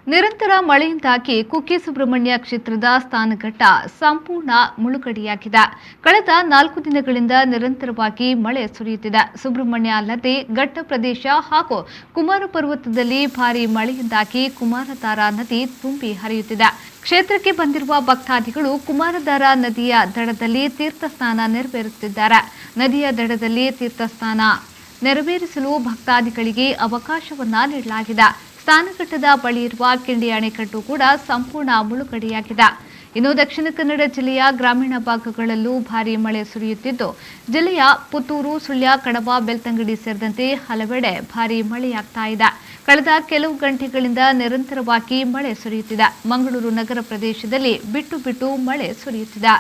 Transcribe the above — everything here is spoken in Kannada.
ನಿರಂತರ ಮಳೆಯಿಂದಾಗಿ ಕುಕ್ಕೆ ಸುಬ್ರಹ್ಮಣ್ಯ ಕ್ಷೇತ್ರದ ಸ್ನಾನಘಟ್ಟ ಸಂಪೂರ್ಣ ಮುಳುಗಡೆಯಾಗಿದೆ. ಕಳೆದ 4 ದಿನಗಳಿಂದ ನಿರಂತರವಾಗಿ ಮಳೆ ಸುರಿಯುತ್ತಿದೆ. ಸುಬ್ರಹ್ಮಣ್ಯ ಅಲ್ಲದೆ ಘಟ್ಟ ಪ್ರದೇಶ ಹಾಗೂ ಕುಮಾರ ಪರ್ವತದಲ್ಲಿ ಭಾರೀ ಮಳೆಯಿಂದಾಗಿ ಕುಮಾರಧಾರಾ ನದಿ ತುಂಬಿ ಹರಿಯುತ್ತಿದೆ. ಕ್ಷೇತ್ರಕ್ಕೆ ಬಂದಿರುವ ಭಕ್ತಾದಿಗಳು ಕುಮಾರಧಾರಾ ನದಿಯ ದಡದಲ್ಲಿ ತೀರ್ಥ ಸ್ನಾನ ನೆರವೇರಿಸುತ್ತಿದ್ದಾರೆ. ನದಿಯ ದಡದಲ್ಲಿ ತೀರ್ಥ ಸ್ನಾನ ನೆರವೇರಿಸಲು ಭಕ್ತಾದಿಗಳಿಗೆ ಅವಕಾಶವನ್ನ ನೀಡಲಾಗಿದೆ. ಸ್ನಾನಘಟ್ಟದ ಬಳಿ ಇರುವ ಕಿಂಡಿ ಅಣೆಕಟ್ಟು ಕೂಡ ಸಂಪೂರ್ಣ ಮುಳುಗಡೆಯಾಗಿದೆ. ಇನ್ನು ದಕ್ಷಿಣ ಕನ್ನಡ ಜಿಲ್ಲೆಯ ಗ್ರಾಮೀಣ ಭಾಗಗಳಲ್ಲೂ ಭಾರೀ ಮಳೆ ಸುರಿಯುತ್ತಿದ್ದು, ಜಿಲ್ಲೆಯ ಪುತ್ತೂರು, ಸುಳ್ಯ, ಕಡಬ, ಬೆಳ್ತಂಗಡಿ ಸೇರಿದಂತೆ ಹಲವೆಡೆ ಭಾರೀ ಮಳೆಯಾಗ್ತಾ ಇದೆ. ಕಳೆದ ಕೆಲವು ಗಂಟೆಗಳಿಂದ ನಿರಂತರವಾಗಿ ಮಳೆ ಸುರಿಯುತ್ತಿದೆ. ಮಂಗಳೂರು ನಗರ ಪ್ರದೇಶದಲ್ಲಿ ಬಿಟ್ಟು ಬಿಟ್ಟು ಮಳೆ ಸುರಿಯುತ್ತಿದೆ.